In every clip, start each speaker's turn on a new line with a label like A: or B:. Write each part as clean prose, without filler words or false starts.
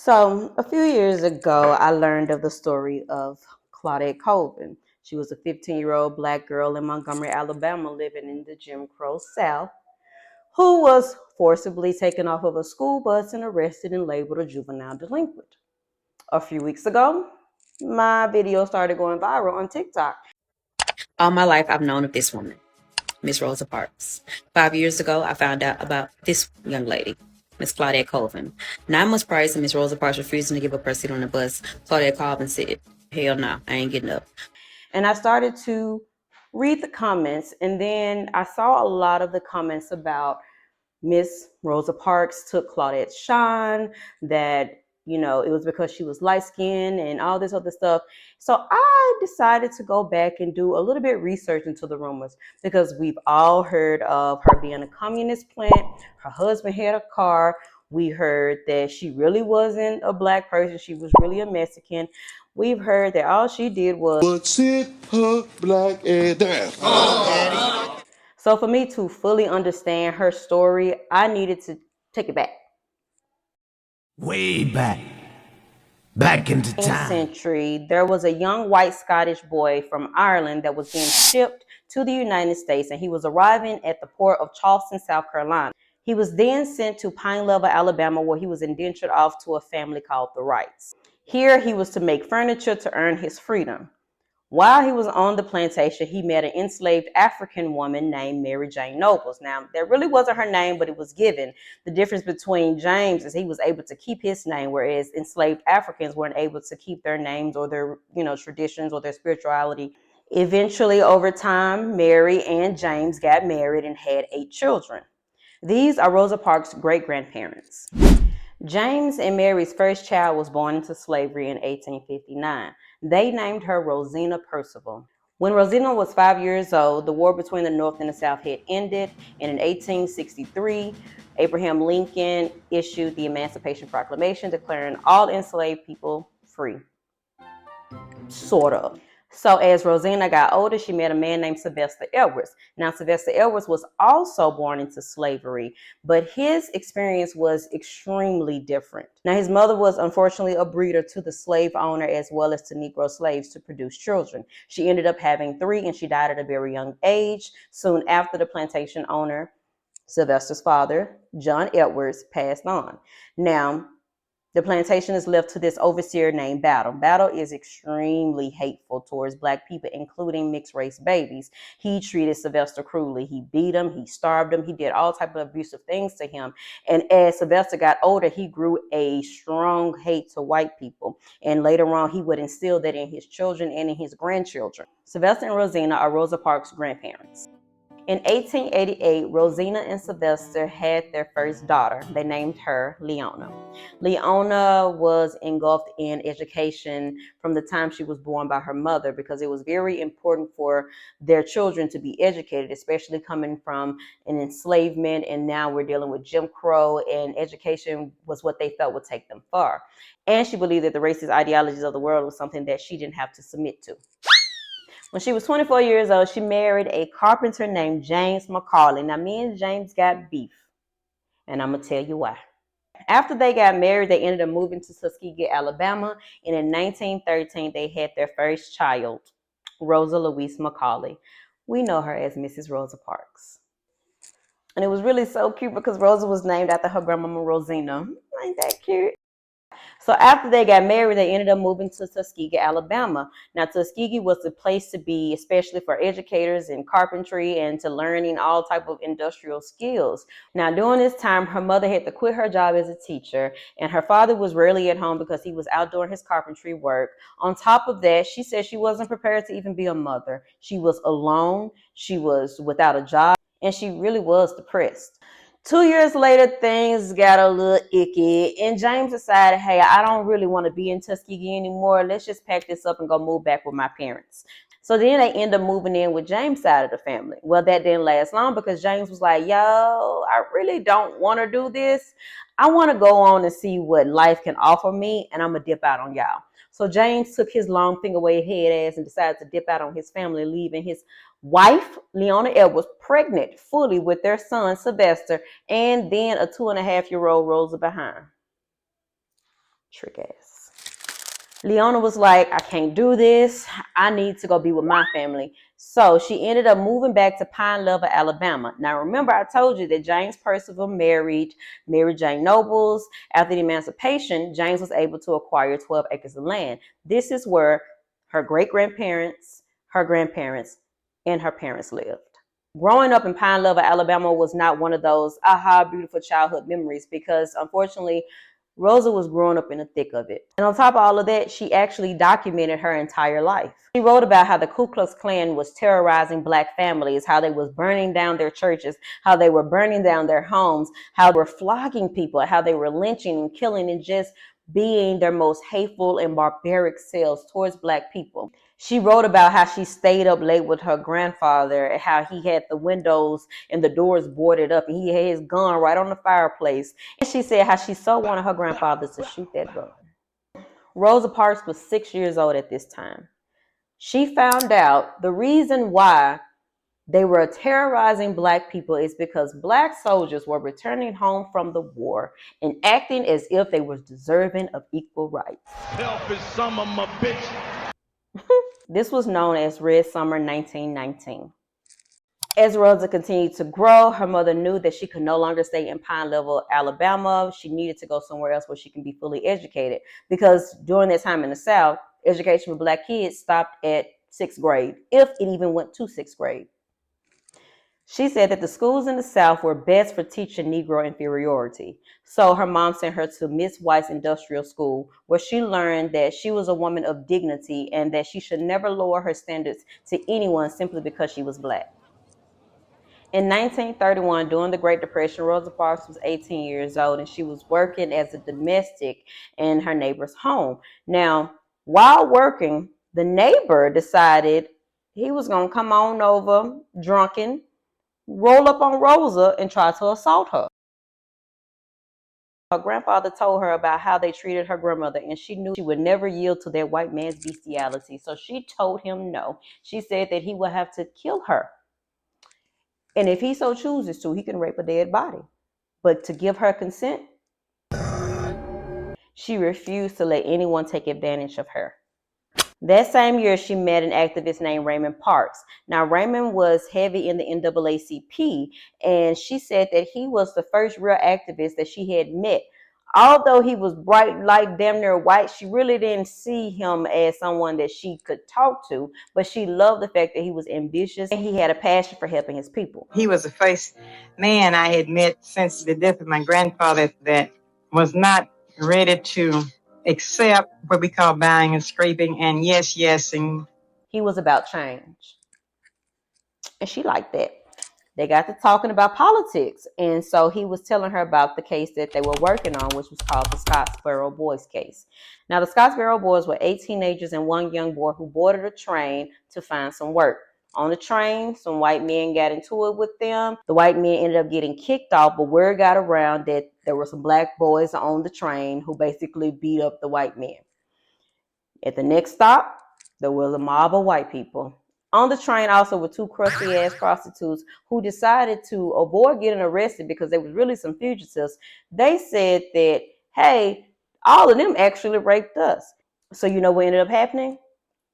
A: So, a few years ago, I learned of the story of Claudette Colvin. She was a 15-year-old Black girl in Montgomery, Alabama, living in the Jim Crow South, who was forcibly taken off of a school bus and arrested and labeled a juvenile delinquent. A few weeks ago, my video started going viral on TikTok.
B: All my life, I've known of this woman, Miss Rosa Parks. 5 years ago, I found out about this young lady, Miss Claudette Colvin. 9 months prior to Miss Rosa Parks refusing to give up her seat on the bus, Claudette Colvin said, "Hell no, I ain't getting up."
A: And I started to read the comments, and then I saw a lot of the comments about Miss Rosa Parks took Claudette's shine, that, it was because she was light skinned and all this other stuff. So I decided to go back and do a little bit of research into the rumors, because we've all heard of her being a communist plant. Her husband had a car. We heard that she really wasn't a Black person. She was really a Mexican. We've heard that all she did was
C: sit her black ass down.
A: So for me to fully understand her story, I needed to take it back.
D: Way back into time.
A: Century, there was a young white Scottish boy from Ireland that was being shipped to the United States, and he was arriving at the port of Charleston, South Carolina. He was then sent to Pine Level, Alabama, where he was indentured off to a family called the Wrights. Here he was to make furniture to earn his freedom. While he was on the plantation, he met an enslaved African woman named Mary Jane Nobles. Now, that really wasn't her name, but it was given. The difference between James is he was able to keep his name, whereas enslaved Africans weren't able to keep their names or their, traditions or their spirituality. Eventually, over time, Mary and James got married and had 8 children. These are Rosa Parks' great-grandparents. James and Mary's first child was born into slavery in 1859. They named her Rosina Percival. When Rosina was 5 years old, the war between the North and the South had ended, and in 1863, Abraham Lincoln issued the Emancipation Proclamation declaring all enslaved people free. Sort of. So as Rosina got older, she met a man named Sylvester Edwards. Now, Sylvester Edwards was also born into slavery, but his experience was extremely different. Now, his mother was unfortunately a breeder to the slave owner as well as to Negro slaves to produce children. She ended up having 3, and she died at a very young age. Soon after, the plantation owner, Sylvester's father, John Edwards, passed on. Now, the plantation is left to this overseer named Battle. Battle is extremely hateful towards Black people, including mixed race babies. He treated Sylvester cruelly. He beat him, he starved him, he did all types of abusive things to him. And as Sylvester got older, he grew a strong hate to white people. And later on, he would instill that in his children and in his grandchildren. Sylvester and Rosina are Rosa Parks' grandparents. In 1888, Rosina and Sylvester had their first daughter. They named her Leona. Leona was engulfed in education from the time she was born by her mother, because it was very important for their children to be educated, especially coming from an enslavement, and now we're dealing with Jim Crow, and education was what they felt would take them far. And she believed that the racist ideologies of the world was something that she didn't have to submit to. When she was 24 years old, she married a carpenter named James McCauley. Now, me and James got beef, and I'm going to tell you why. After they got married, they ended up moving to Tuskegee, Alabama, and in 1913, they had their first child, Rosa Louise McCauley. We know her as Mrs. Rosa Parks. And it was really so cute because Rosa was named after her grandmama Rosina. Ain't that cute? So after they got married, they ended up moving to Tuskegee, Alabama. Now, Tuskegee was the place to be, especially for educators in carpentry and to learning all type of industrial skills. Now, during this time, her mother had to quit her job as a teacher, and her father was rarely at home because he was out doing his carpentry work. On top of that, she said she wasn't prepared to even be a mother. She was alone, she was without a job, and she really was depressed. 2 years later, things got a little icky, and James decided, hey, I don't really want to be in Tuskegee anymore. Let's just pack this up and go move back with my parents. So then they end up moving in with James' side of the family. Well, that didn't last long because James was like, yo, I really don't want to do this. I want to go on and see what life can offer me, and I'm going to dip out on y'all. So James took his long finger wave head ass and decided to dip out on his family, leaving his wife, Leona Edwards, pregnant fully with their son, Sylvester, and then a 2.5-year-old Rosa behind. Trick ass. Leona was like, I can't do this. I need to go be with my family. So she ended up moving back to Pine Level, Alabama. Now, remember, I told you that James Percival married Mary Jane Nobles. After the emancipation, James was able to acquire 12 acres of land. This is where her great-grandparents, her grandparents, and her parents lived. Growing up in Pine Level, Alabama was not one of those beautiful childhood memories because, unfortunately, Rosa was growing up in the thick of it. And on top of all of that, she actually documented her entire life. She wrote about how the Ku Klux Klan was terrorizing Black families, how they was burning down their churches, how they were burning down their homes, how they were flogging people, how they were lynching and killing and just being their most hateful and barbaric selves towards Black people. She wrote about how she stayed up late with her grandfather and how he had the windows and the doors boarded up and he had his gun right on the fireplace. And she said how she so wanted her grandfather to shoot that gun. Rosa Parks was 6 years old at this time. She found out the reason why they were terrorizing Black people is because Black soldiers were returning home from the war and acting as if they were deserving of equal rights.
C: Help is some of my bitch.
A: This was known as Red Summer 1919. As Rosa continued to grow, her mother knew that she could no longer stay in Pine Level, Alabama. She needed to go somewhere else where she can be fully educated because during that time in the South, education for Black kids stopped at 6th grade, if it even went to 6th grade. She said that the schools in the South were best for teaching Negro inferiority. So her mom sent her to Miss White's Industrial School, where she learned that she was a woman of dignity and that she should never lower her standards to anyone simply because she was Black. In 1931, during the Great Depression, Rosa Parks was 18 years old and she was working as a domestic in her neighbor's home. Now, while working, the neighbor decided he was going to come on over drunken, roll up on Rosa and try to assault her. Her grandfather told her about how they treated her grandmother, and she knew she would never yield to that white man's bestiality. So she told him no. She said that he would have to kill her. And if he so chooses to, he can rape a dead body. But to give her consent, she refused to let anyone take advantage of her. That same year, she met an activist named Raymond Parks. Now, Raymond was heavy in the NAACP, and she said that he was the first real activist that she had met. Although he was bright, like damn near white, she really didn't see him as someone that she could talk to, but she loved the fact that he was ambitious and he had a passion for helping his people.
E: He was the first man I had met since the death of my grandfather that was not ready to accept what we call bowing and scraping and yesing.
A: He was about change. And she liked that. They got to talking about politics. And so he was telling her about the case that they were working on, which was called the Scottsboro Boys case. Now, the Scottsboro Boys were 8 teenagers and one young boy who boarded a train to find some work. On the train, some white men got into it with them. The white men ended up getting kicked off, but word got around that there were some Black boys on the train who basically beat up the white men. At the next stop, there was a mob of white people. On the train also were 2 crusty-ass prostitutes who decided to avoid getting arrested because they were really some fugitives. They said that, hey, all of them actually raped us. So you know what ended up happening?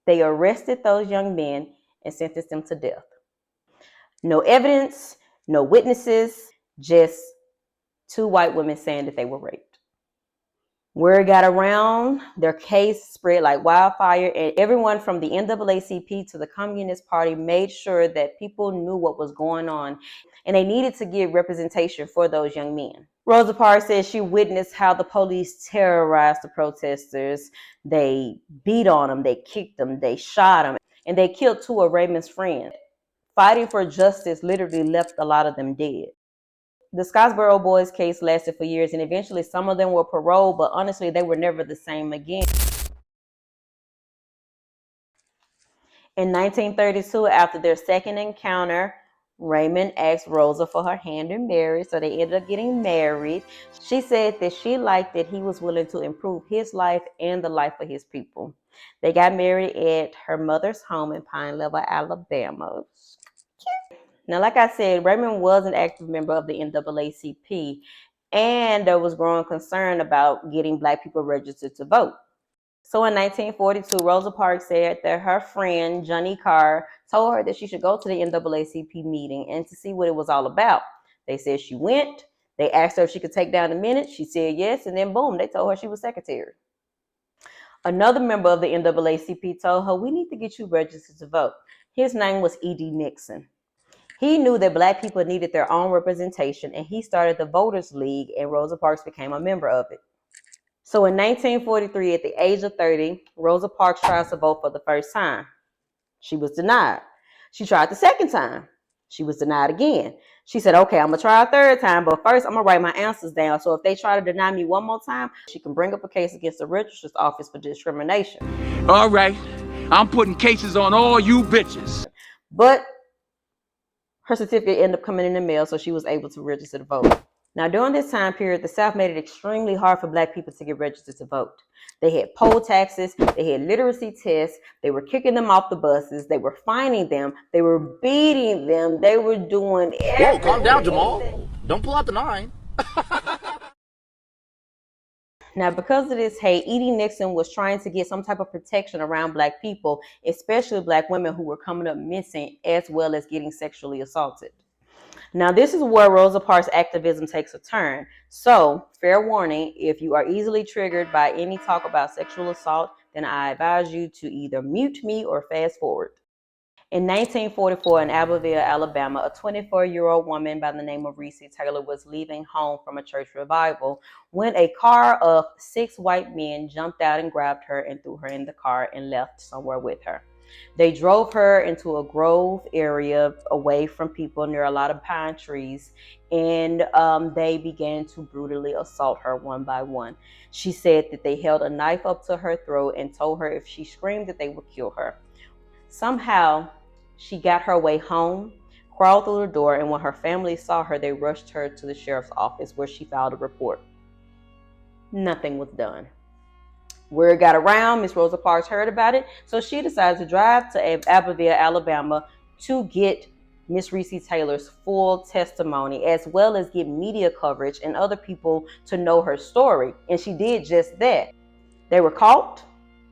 A: They arrested those young men and sentenced them to death. No evidence, no witnesses, just 2 white women saying that they were raped. Word got around, their case spread like wildfire, and everyone from the NAACP to the Communist Party made sure that people knew what was going on, and they needed to give representation for those young men. Rosa Parks said she witnessed how the police terrorized the protesters. They beat on them, they kicked them, they shot them, and they killed 2 of Raymond's friends. Fighting for justice literally left a lot of them dead. The Scottsboro Boys case lasted for years, and eventually some of them were paroled, but honestly, they were never the same again. In 1932, after their second encounter, Raymond asked Rosa for her hand in marriage, so they ended up getting married. She said that she liked that he was willing to improve his life and the life of his people. They got married at her mother's home in Pine Level, Alabama. Now, like I said, Raymond was an active member of the NAACP, and there was growing concern about getting Black people registered to vote. So in 1942, Rosa Parks said that her friend, Johnny Carr, told her that she should go to the NAACP meeting and to see what it was all about. They said she went. They asked her if she could take down the minutes. She said yes, and then boom, they told her she was secretary. Another member of the NAACP told her, "We need to get you registered to vote." His name was E.D. Nixon. He knew that Black people needed their own representation, and he started the Voters League, and Rosa Parks became a member of it. So in 1943, at the age of 30, Rosa Parks tried to vote for the first time. She was denied. She tried the second time. She was denied again. She said, okay, I'm going to try a third time, but first I'm going to write my answers down. So if they try to deny me one more time, she can bring up a case against the registrar's office for discrimination.
C: All right, I'm putting cases on all you bitches.
A: But her certificate ended up coming in the mail, so she was able to register to vote. Now, during this time period, the South made it extremely hard for Black people to get registered to vote. They had poll taxes, they had literacy tests, they were kicking them off the buses, they were fining them, they were beating them, they were doing everything.
F: Whoa, calm down, Jamal. Don't pull out the 9.
A: Now, because of this hate, E.D. Nixon was trying to get some type of protection around Black people, especially Black women who were coming up missing, as well as getting sexually assaulted. Now, this is where Rosa Parks' activism takes a turn. So, fair warning, if you are easily triggered by any talk about sexual assault, then I advise you to either mute me or fast forward. In 1944, in Abbeville, Alabama, a 24-year-old woman by the name of Recy Taylor was leaving home from a church revival when a car of 6 white men jumped out and grabbed her and threw her in the car and left somewhere with her. They drove her into a grove area away from people near a lot of pine trees, and they began to brutally assault her one by one. She said that they held a knife up to her throat and told her if she screamed that they would kill her. Somehow, she got her way home, crawled through the door, and when her family saw her, they rushed her to the sheriff's office where she filed a report. Nothing was done. Word got around, Miss Rosa Parks heard about it, so she decided to drive to Abbeville, Alabama to get Miss Recy Taylor's full testimony, as well as get media coverage and other people to know her story. And she did just that. They were caught,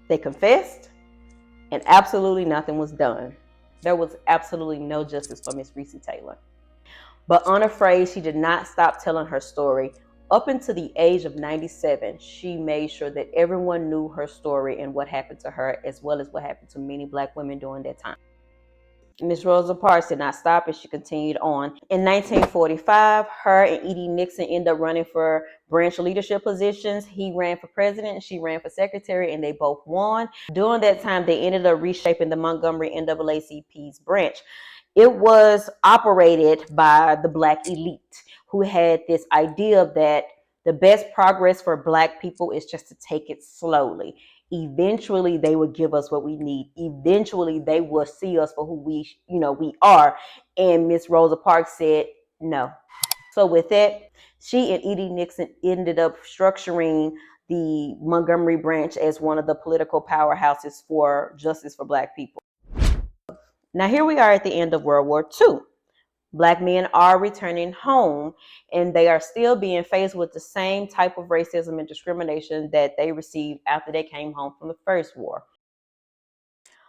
A: they confessed, and absolutely nothing was done. There was absolutely no justice for Miss Recy Taylor. But unafraid, she did not stop telling her story. Up until the age of 97, she made sure that everyone knew her story and what happened to her, as well as what happened to many Black women during that time. Miss Rosa Parks did not stop and she continued on. In 1945, her and E.D. Nixon ended up running for branch leadership positions. He ran for president, she ran for secretary, and they both won. During that time, they ended up reshaping the Montgomery NAACP's branch. It was operated by the Black elite, who had this idea that the best progress for Black people is just to take it slowly. Eventually, they would give us what we need. Eventually, they will see us for who we are. And Miss Rosa Parks said no. So with that, she and E.D. Nixon ended up structuring the Montgomery branch as one of the political powerhouses for justice for Black people. Now, here we are at the end of World War II. Black men are returning home, and they are still being faced with the same type of racism and discrimination that they received after they came home from the First War.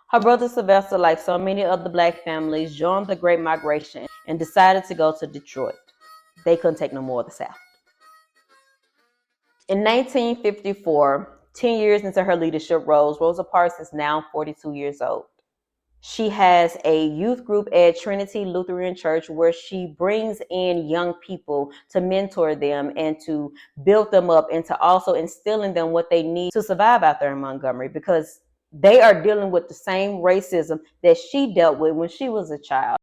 A: Her brother Sylvester, like so many other Black families, joined the Great Migration and decided to go to Detroit. They couldn't take no more of the South. In 1954, 10 years into her leadership roles, Rosa Parks is now 42 years old. She has a youth group at Trinity Lutheran Church where she brings in young people to mentor them and to build them up and to also instill in them what they need to survive out there in Montgomery, because they are dealing with the same racism that she dealt with when she was a child.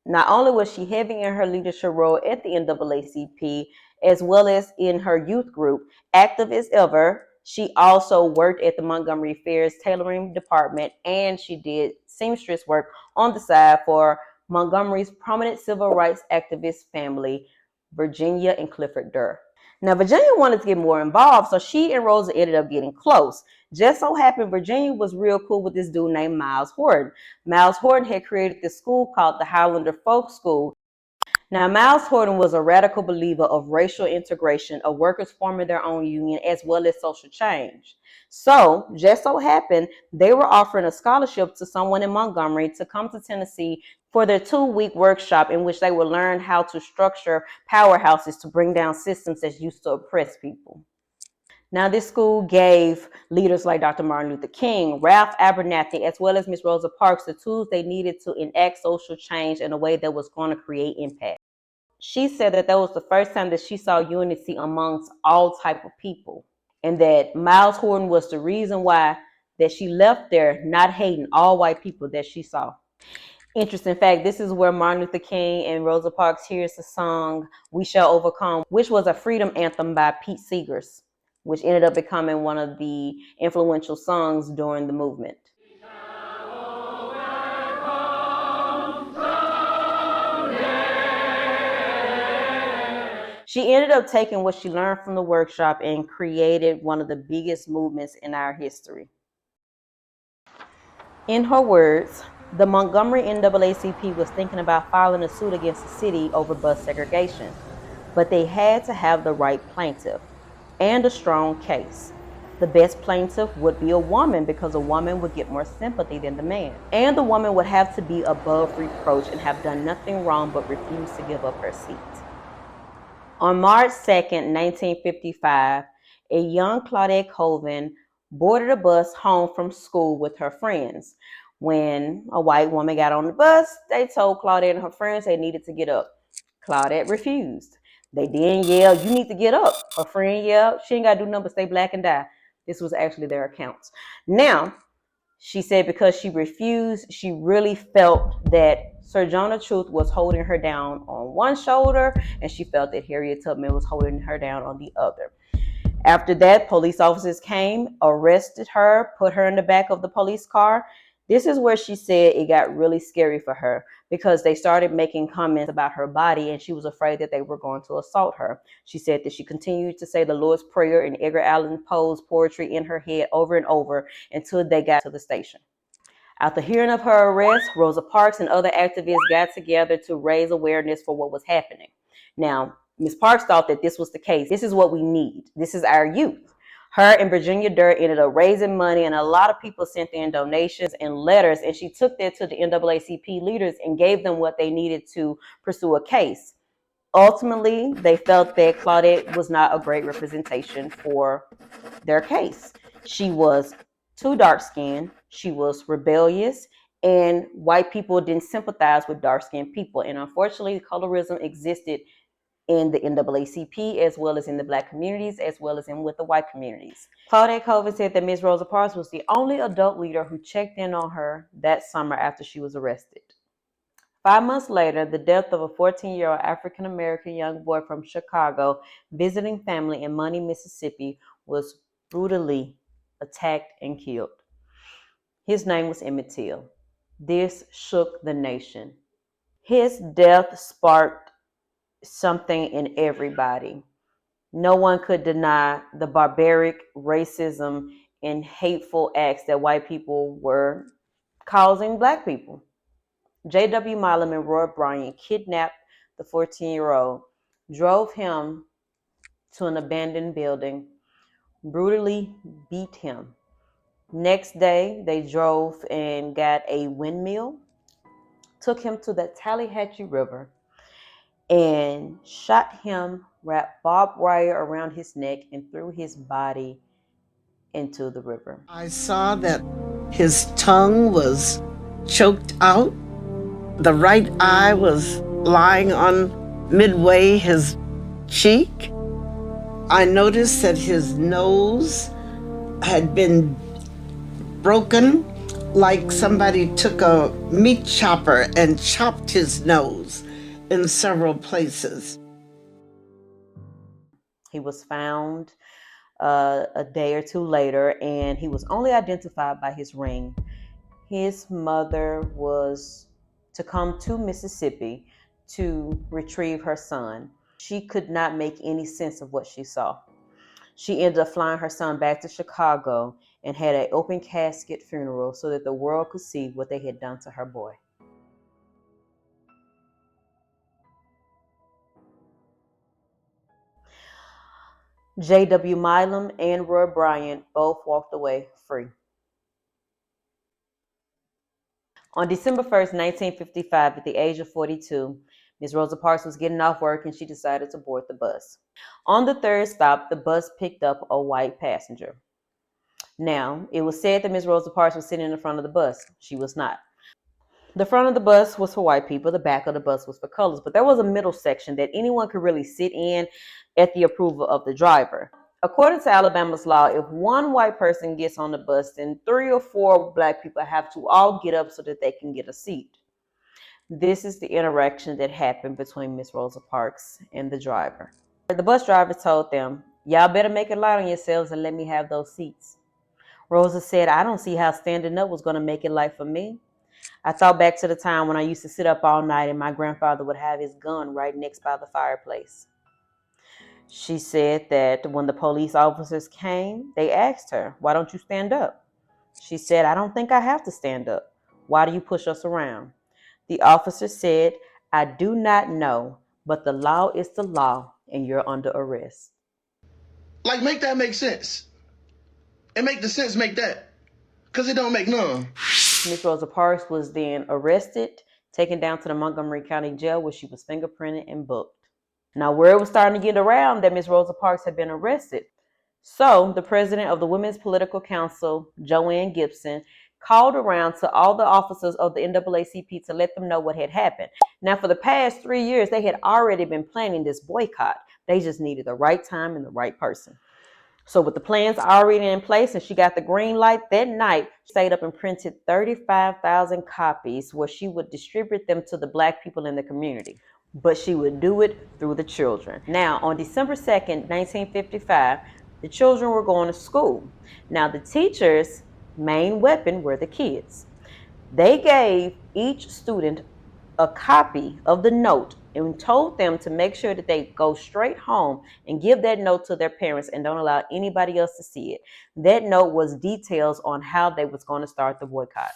A: Not only was she heavy in her leadership role at the NAACP, as well as in her youth group, active as ever, she also worked at the Montgomery Fair's tailoring department, and she did seamstress work on the side for Montgomery's prominent civil rights activist family, Virginia and Clifford Durr. Now, Virginia wanted to get more involved, so she and Rosa ended up getting close. Just so happened, Virginia was real cool with this dude named Myles Horton. Myles Horton had created this school called the Highlander Folk School. Now, Myles Horton was a radical believer of racial integration, of workers forming their own union, as well as social change. So, just so happened, they were offering a scholarship to someone in Montgomery to come to Tennessee for their 2-week workshop in which they would learn how to structure powerhouses to bring down systems that used to oppress people. Now, this school gave leaders like Dr. Martin Luther King, Ralph Abernathy, as well as Miss Rosa Parks the tools they needed to enact social change in a way that was going to create impact. She said that was the first time that she saw unity amongst all type of people, and that Myles Horton was the reason why that she left there not hating all white people that she saw. Interesting fact, this is where Martin Luther King and Rosa Parks hears the song We Shall Overcome, which was a freedom anthem by Pete Seegers, which ended up becoming one of the influential songs during the movement. She ended up taking what she learned from the workshop and created one of the biggest movements in our history. In her words, the Montgomery NAACP was thinking about filing a suit against the city over bus segregation, but they had to have the right plaintiff and a strong case. The best plaintiff would be a woman because a woman would get more sympathy than the man. And the woman would have to be above reproach and have done nothing wrong but refuse to give up her seat. On March 2nd, 1955, a young Claudette Colvin boarded a bus home from school with her friends. When a white woman got on the bus, they told Claudette and her friends they needed to get up. Claudette refused. They then yelled, "You need to get up." Her friend yelled, "She ain't got to do nothing but stay black and die." This was actually their accounts. Now, she said because she refused, she really felt that Sojourner Truth was holding her down on one shoulder, and she felt that Harriet Tubman was holding her down on the other. After that, police officers came, arrested her, put her in the back of the police car. This is where she said it got really scary for her because they started making comments about her body and she was afraid that they were going to assault her. She said that she continued to say the Lord's Prayer and Edgar Allan Poe's poetry in her head over and over until they got to the station. After hearing of her arrest, Rosa Parks and other activists got together to raise awareness for what was happening. Now, Ms. Parks thought that this was the case. This is what we need. This is our youth. Her and Virginia Durr ended up raising money, and a lot of people sent in donations and letters, and she took that to the NAACP leaders and gave them what they needed to pursue a case. Ultimately, they felt that Claudette was not a great representation for their case. She was too dark-skinned, she was rebellious, and white people didn't sympathize with dark-skinned people. And unfortunately, colorism existed in the NAACP as well as in the black communities as well as in with the white communities. Claudette Colvin said that Ms. Rosa Parks was the only adult leader who checked in on her that summer after she was arrested. 5 months later, the death of a 14-year-old African-American young boy from Chicago visiting family in Money, Mississippi was brutally attacked and killed. His name was Emmett Till. This shook the nation. His death sparked something in everybody. No one could deny the barbaric racism and hateful acts that white people were causing black people. J.W. Milam and Roy Bryant kidnapped the 14-year-old, drove him to an abandoned building, brutally beat him. Next day, they drove and got a windmill, took him to the Tallahatchie River, and shot him, wrapped barbed wire around his neck, and threw his body into the river.
G: I saw that his tongue was choked out. The right eye was lying on midway his cheek. I noticed that his nose had been broken, like somebody took a meat chopper and chopped his nose in several places.
A: He was found a day or two later, and he was only identified by his ring. His mother was to come to Mississippi to retrieve her son. She could not make any sense of what she saw. She ended up flying her son back to Chicago and had an open casket funeral so that the world could see what they had done to her boy. J.W. Milam and Roy Bryant both walked away free. On December 1st, 1955, at the age of 42, Ms. Rosa Parks was getting off work and she decided to board the bus. On the third stop, the bus picked up a white passenger. Now, it was said that Ms. Rosa Parks was sitting in the front of the bus. She was not. The front of the bus was for white people. The back of the bus was for colors. But there was a middle section that anyone could really sit in at the approval of the driver. According to Alabama's law, if one white person gets on the bus, then 3 or 4 black people have to all get up so that they can get a seat. This is the interaction that happened between Ms. Rosa Parks and the driver. The bus driver told them, "Y'all better make it light on yourselves and let me have those seats." Rosa said, "I don't see how standing up was going to make it light for me. I thought back to the time when I used to sit up all night and my grandfather would have his gun right next by the fireplace." She said that when the police officers came, they asked her, "Why don't you stand up?" She said, "I don't think I have to stand up. Why do you push us around?" The officer said, "I do not know, but the law is the law and you're under arrest."
H: Like, make that make sense. And make the sense make that. Because it don't make none.
A: Ms. Rosa Parks was then arrested, taken down to the Montgomery County Jail where she was fingerprinted and booked. Now, word was starting to get around that Ms. Rosa Parks had been arrested. So the president of the Women's Political Council, JoAnn Gibson, called around to all the officers of the NAACP to let them know what had happened. Now, for the past 3 years, they had already been planning this boycott. They just needed the right time and the right person. So with the plans already in place and she got the green light that night, she stayed up and printed 35,000 copies where she would distribute them to the black people in the community. But she would do it through the children. Now, on December 2nd, 1955, the children were going to school. Now, the teachers' main weapon were the kids. They gave each student a copy of the note and told them to make sure that they go straight home and give that note to their parents and don't allow anybody else to see it. That note was details on how they was going to start the boycott.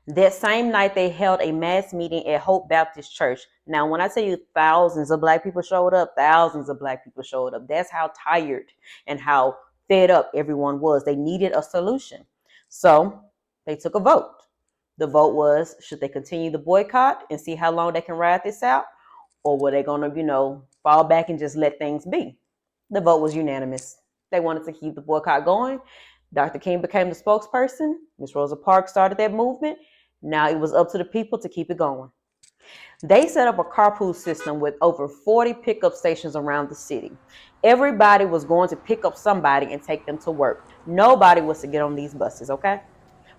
A: That same night, they held a mass meeting at Hope Baptist Church. Now, when I tell you thousands of black people showed up, thousands of black people showed up. That's how tired and how fed up everyone was. They needed a solution. So they took a vote. The vote was, should they continue the boycott and see how long they can ride this out? Or were they going to, fall back and just let things be? The vote was unanimous. They wanted to keep the boycott going. Dr. King became the spokesperson. Ms. Rosa Parks started that movement. Now it was up to the people to keep it going. They set up a carpool system with over 40 pickup stations around the city. Everybody was going to pick up somebody and take them to work. Nobody was to get on these buses, okay?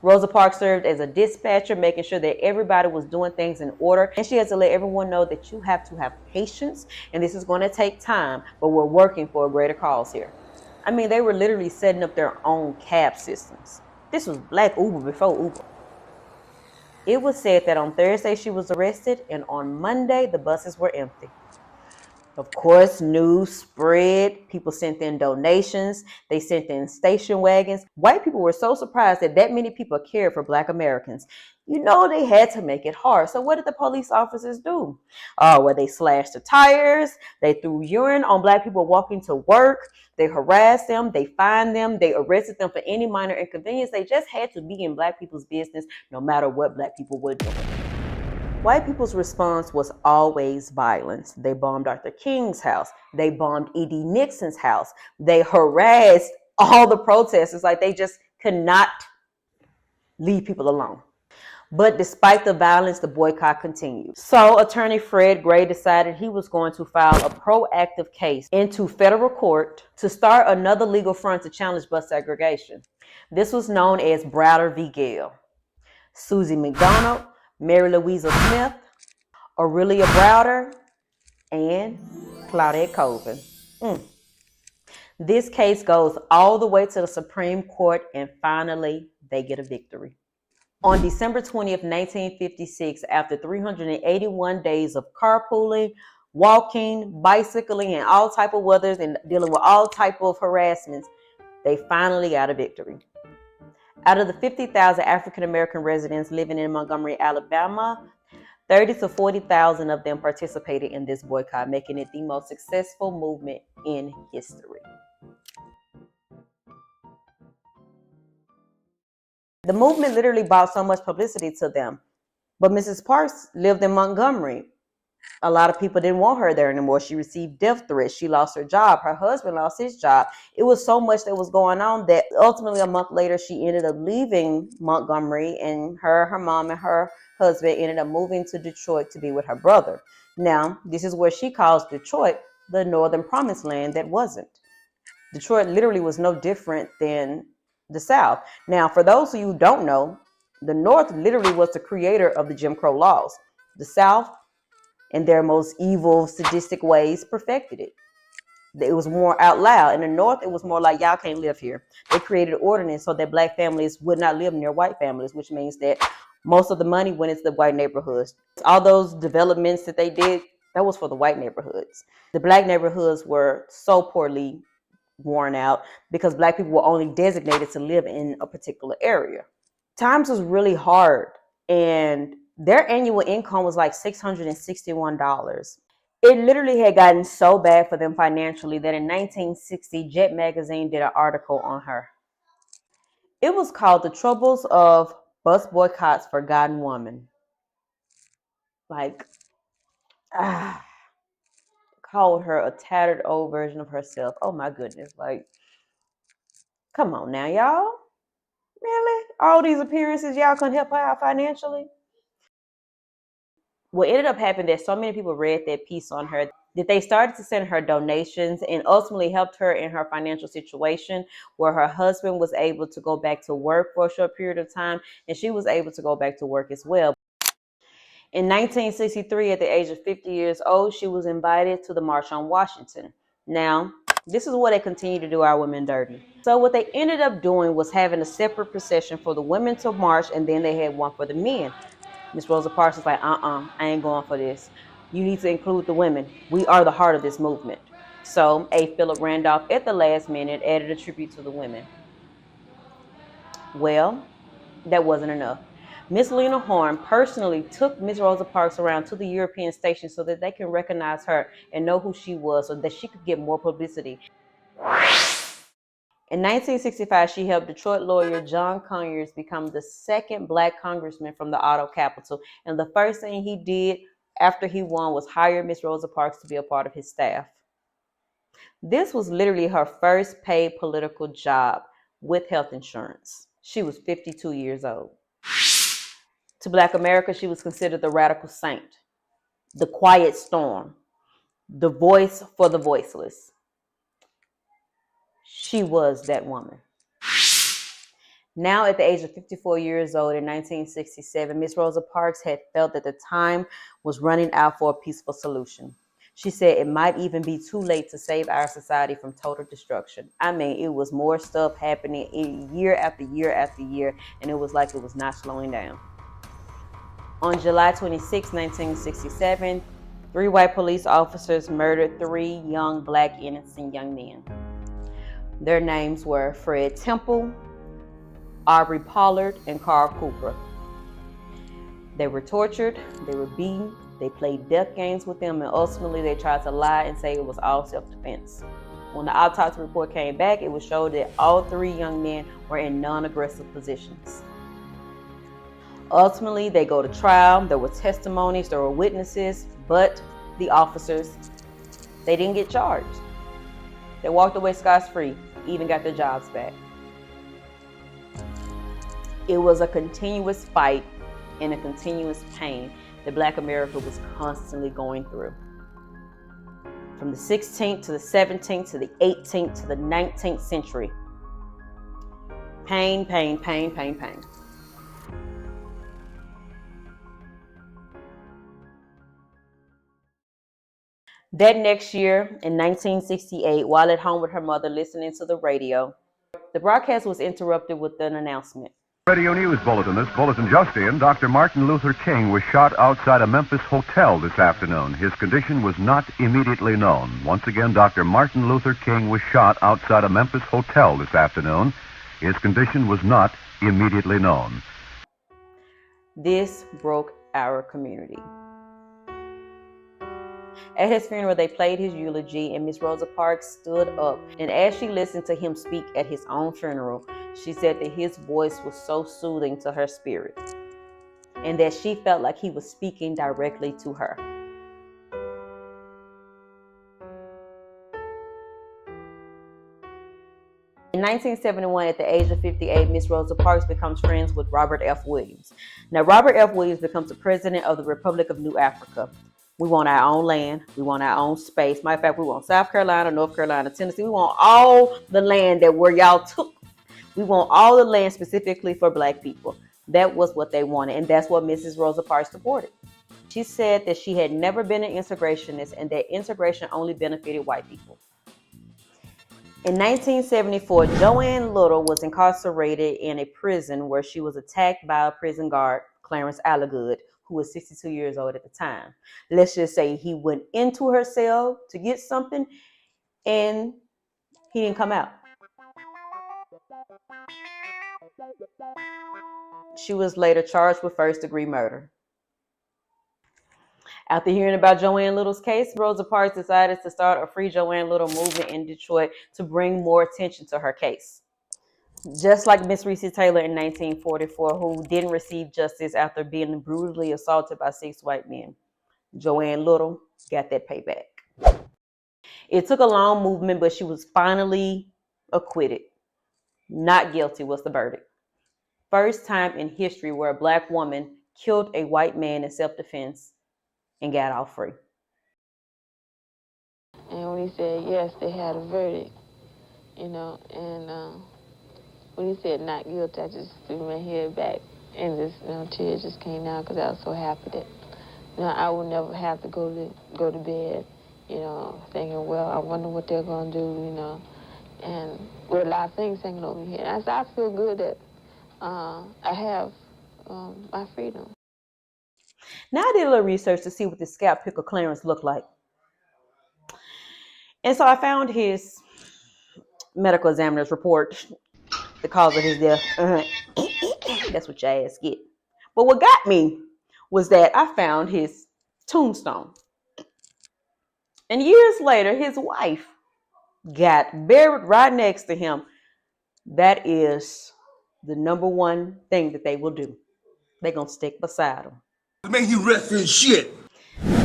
A: Rosa Parks served as a dispatcher, making sure that everybody was doing things in order. And she had to let everyone know that you have to have patience and this is going to take time, but we're working for a greater cause here. I mean, they were literally setting up their own cab systems. This was Black Uber before Uber. It was said that on Thursday she was arrested and on Monday the buses were empty. Of course, news spread. People sent in donations. They sent in station wagons. White people were so surprised that many people cared for Black Americans. They had to make it hard. So what did the police officers do? Well, they slashed the tires. They threw urine on Black people walking to work. They harassed them. They fined them. They arrested them for any minor inconvenience. They just had to be in Black people's business no matter what Black people were doing. White people's response was always violence. They bombed Dr. King's house. They bombed E.D. Nixon's house. They harassed all the protesters. Like, they just could not leave people alone. But despite the violence, the boycott continued. So attorney Fred Gray decided he was going to file a proactive case into federal court to start another legal front to challenge bus segregation. This was known as Browder v. Gayle. Susie McDonald, Mary Louisa Smith, Aurelia Browder, and Claudette Colvin. This case goes all the way to the Supreme Court, and finally, they get a victory. On December 20th, 1956, after 381 days of carpooling, walking, bicycling, and all type of weathers and dealing with all type of harassments, they finally got a victory. Out of the 50,000 African-American residents living in Montgomery, Alabama, 30 to 40,000 of them participated in this boycott, making it the most successful movement in history. The movement literally brought so much publicity to them. But Mrs. Parks lived in Montgomery. A lot of people didn't want her there anymore. She received death threats. She lost her job. Her husband lost his job. It was so much that was going on that ultimately a month later, she ended up leaving Montgomery, and her mom and her husband ended up moving to Detroit to be with her brother. Now, this is where she calls Detroit the Northern Promised Land that wasn't. Detroit literally was no different than the South. Now, for those of you who don't know, the North literally was the creator of the Jim Crow laws. The South, in their most evil, sadistic ways, perfected it. It was more out loud. In the North, it was more like, y'all can't live here. They created an ordinance so that black families would not live near white families, which means that most of the money went into the white neighborhoods. All those developments that they did, that was for the white neighborhoods. The black neighborhoods were so poorly worn out because black people were only designated to live in a particular area. Times was really hard, and their annual income was like $661. It literally had gotten so bad for them financially that in 1960, Jet magazine did an article on her. It was called The Troubles of Bus Boycott's Forgotten Woman. Like, called her a tattered old version of herself. Oh my goodness. Like, come on now, y'all. Really? All these appearances, y'all couldn't help her out financially? What ended up happening that so many people read that piece on her that they started to send her donations and ultimately helped her in her financial situation, where her husband was able to go back to work for a short period of time, and she was able to go back to work as well. In 1963, at the age of 50 years old, she was invited to the March on Washington. Now, this is what they continue to do our women dirty. So what they ended up doing was having a separate procession for the women to march, and then they had one for the men. Miss Rosa Parks was like, I ain't going for this. You need to include the women. We are the heart of this movement. So A. Philip Randolph, at the last minute, added a tribute to the women. Well, that wasn't enough. Miss Lena Horne personally took Miss Rosa Parks around to the European station so that they can recognize her and know who she was, so that she could get more publicity. In 1965, she helped Detroit lawyer John Conyers become the second black congressman from the auto capital. And the first thing he did after he won was hire Miss Rosa Parks to be a part of his staff. This was literally her first paid political job with health insurance. She was 52 years old. To Black America, she was considered the radical saint, the quiet storm, the voice for the voiceless. She was that woman. Now, at the age of 54 years old in 1967, Miss Rosa Parks had felt that the time was running out for a peaceful solution. She said it might even be too late to save our society from total destruction. I mean, it was more stuff happening year after year after year, and it was like it was not slowing down. On July 26, 1967, 3 white police officers murdered 3 young black innocent young men. Their names were Fred Temple, Aubrey Pollard, and Carl Cooper. They were tortured, they were beaten, they played death games with them, and ultimately they tried to lie and say it was all self-defense. When the autopsy report came back, it was showed that all 3 young men were in non-aggressive positions. Ultimately, they go to trial. There were testimonies, there were witnesses, but the officers, they didn't get charged. They walked away scot-free, even got their jobs back. It was a continuous fight and a continuous pain that Black America was constantly going through. From the 16th to the 17th to the 18th to the 19th century. Pain, pain, pain, pain, pain. That next year, in 1968, while at home with her mother listening to the radio, the broadcast was interrupted with an announcement.
I: Radio News Bulletin. This bulletin just in. Dr. Martin Luther King was shot outside a Memphis hotel this afternoon. His condition was not immediately known. Once again, Dr. Martin Luther King was shot outside a Memphis hotel this afternoon. His condition was not immediately known.
A: This broke our community. At his funeral, they played his eulogy, and Miss Rosa Parks stood up. And as she listened to him speak at his own funeral, she said that his voice was so soothing to her spirit, and that she felt like he was speaking directly to her. In 1971, at the age of 58, Miss Rosa Parks becomes friends with Robert F. Williams. Now, Robert F. Williams becomes the president of the Republic of New Africa. We want our own land. We want our own space. Matter of fact, we want South Carolina, North Carolina, Tennessee. We want all the land that where y'all took. We want all the land specifically for black people. That was what they wanted, and that's what Mrs. Rosa Parks supported. She said that she had never been an integrationist and that integration only benefited white people. In 1974, JoAnn Little was incarcerated in a prison where she was attacked by a prison guard, Clarence Alligood, who was 62 years old at the time. Let's just say he went into her cell to get something and he didn't come out. She was later charged with first-degree murder. After hearing about JoAnn Little's case, Rosa Parks decided to start a Free JoAnn Little movement in Detroit to bring more attention to her case. Just like Miss Recy Taylor in 1944, who didn't receive justice after being brutally assaulted by 6 white men, JoAnn Little got that payback. It took a long movement, but she was finally acquitted. Not guilty was the verdict. First time in history where a black woman killed a white man in self-defense and got off free.
J: And when he said yes, they had a verdict, and when he said not guilty, I just threw my head back and just, tears just came down because I was so happy that, I would never have to go to bed, thinking, well, I wonder what they're going to do, and with a lot of things hanging over me. And I feel good that I have my freedom.
A: Now, I did a little research to see what the scalp picker Clarence looked like. And so I found his medical examiner's report, the cause of his death. That's what your ass get. But what got me was that I found his tombstone. And years later, his wife got buried right next to him. That is the number one thing that they will do. They're going to stick beside him.
D: Make you rest in shit.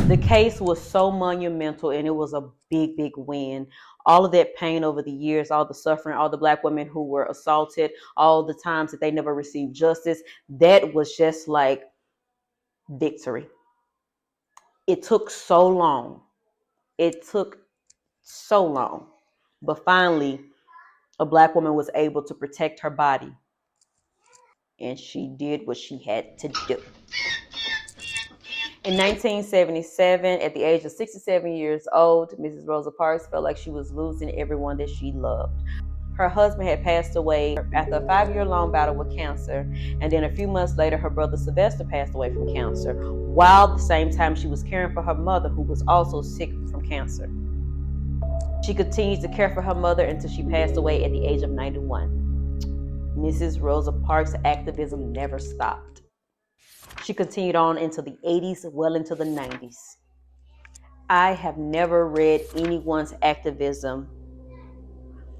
A: The case was so monumental, and it was a big, big win. All of that pain over the years, all the suffering, all the black women who were assaulted, all the times that they never received justice, that was just like victory. It took so long. But finally, a black woman was able to protect her body, and she did what she had to do. In 1977, at the age of 67 years old, Mrs. Rosa Parks felt like she was losing everyone that she loved. Her husband had passed away after a 5-year-long battle with cancer, and then a few months later, her brother Sylvester passed away from cancer, while at the same time she was caring for her mother, who was also sick from cancer. She continued to care for her mother until she passed away at the age of 91. Mrs. Rosa Parks' activism never stopped. She continued on into the 80s, well into the 90s. I have never read anyone's activism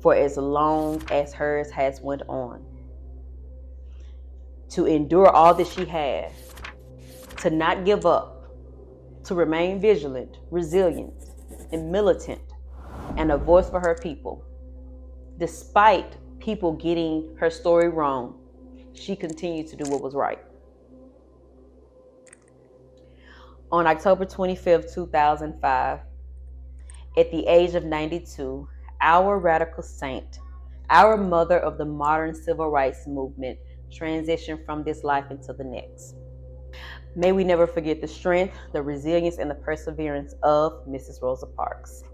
A: for as long as hers has went on. To endure all that she had, to not give up, to remain vigilant, resilient, and militant, and a voice for her people. Despite people getting her story wrong, she continued to do what was right. On October 25th, 2005, at the age of 92, our radical saint, our mother of the modern civil rights movement, transitioned from this life into the next. May we never forget the strength, the resilience, and the perseverance of Mrs. Rosa Parks.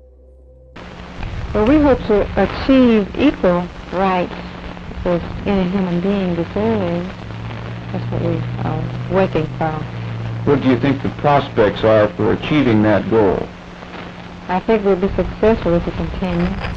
K: Well, we hope to achieve equal rights as any human being deserves. That's what we are working for.
L: What do you think the prospects are for achieving that goal?
K: I think we'll be successful if we continue.